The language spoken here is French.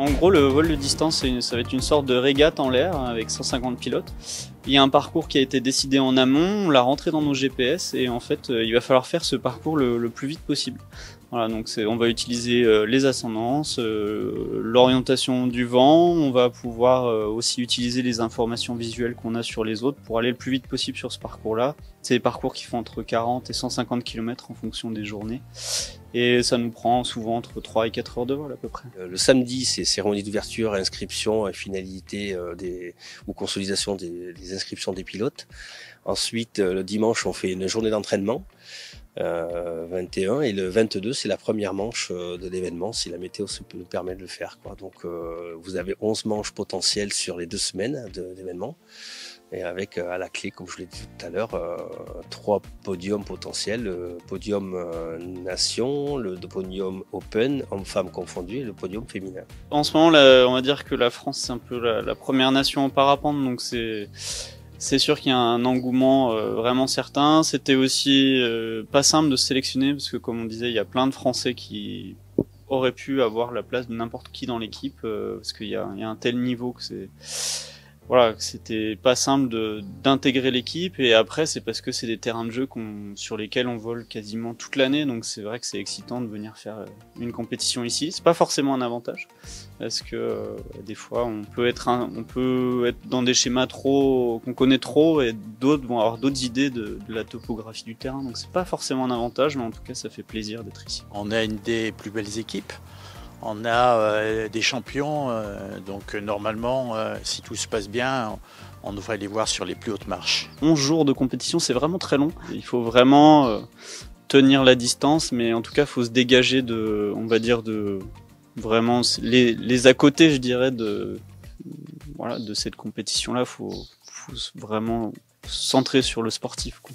En gros, le vol de distance, ça va être une sorte de régate en l'air avec 150 pilotes. Il y a un parcours qui a été décidé en amont, on l'a rentré dans nos GPS et en fait, il va falloir faire ce parcours le plus vite possible. Voilà, donc on va utiliser les ascendances, l'orientation du vent, on va pouvoir aussi utiliser les informations visuelles qu'on a sur les autres pour aller le plus vite possible sur ce parcours-là. C'est des parcours qui font entre 40 et 150 km en fonction des journées. Et ça nous prend souvent entre 3 et 4 heures de vol à peu près. Le samedi, c'est cérémonie d'ouverture, inscription et finalité ou consolidation des inscriptions des pilotes. Ensuite, le dimanche, on fait une journée d'entraînement, 21, et le 22, c'est la première manche de l'événement, si la météo nous permet de le faire, quoi. Donc, vous avez 11 manches potentielles sur les 2 semaines d'événement. Et avec à la clé, comme je l'ai dit tout à l'heure, 3 podiums potentiels, le podium nation, le podium open, hommes-femmes confondus, et le podium féminin. En ce moment, on va dire que la France, c'est un peu la première nation en parapente, donc c'est sûr qu'il y a un engouement vraiment certain. C'était aussi pas simple de se sélectionner, parce que comme on disait, il y a plein de Français qui auraient pu avoir la place de n'importe qui dans l'équipe, parce qu'il y a un tel niveau que voilà, c'était pas simple d'intégrer l'équipe, et après c'est parce que c'est des terrains de jeu sur lesquels on vole quasiment toute l'année, donc c'est vrai que c'est excitant de venir faire une compétition ici. C'est pas forcément un avantage, parce que des fois on peut être dans des schémas qu'on connaît trop, et d'autres vont avoir d'autres idées de la topographie du terrain, donc c'est pas forcément un avantage, mais en tout cas ça fait plaisir d'être ici. On a une des plus belles équipes. On a des champions, donc normalement, si tout se passe bien, on devrait les voir sur les plus hautes marches. 11 jours de compétition, c'est vraiment très long. Il faut vraiment tenir la distance, mais en tout cas, il faut se dégager on va dire, vraiment les à côté, je dirais, de cette compétition-là. Il faut vraiment se centrer sur le sportif, quoi.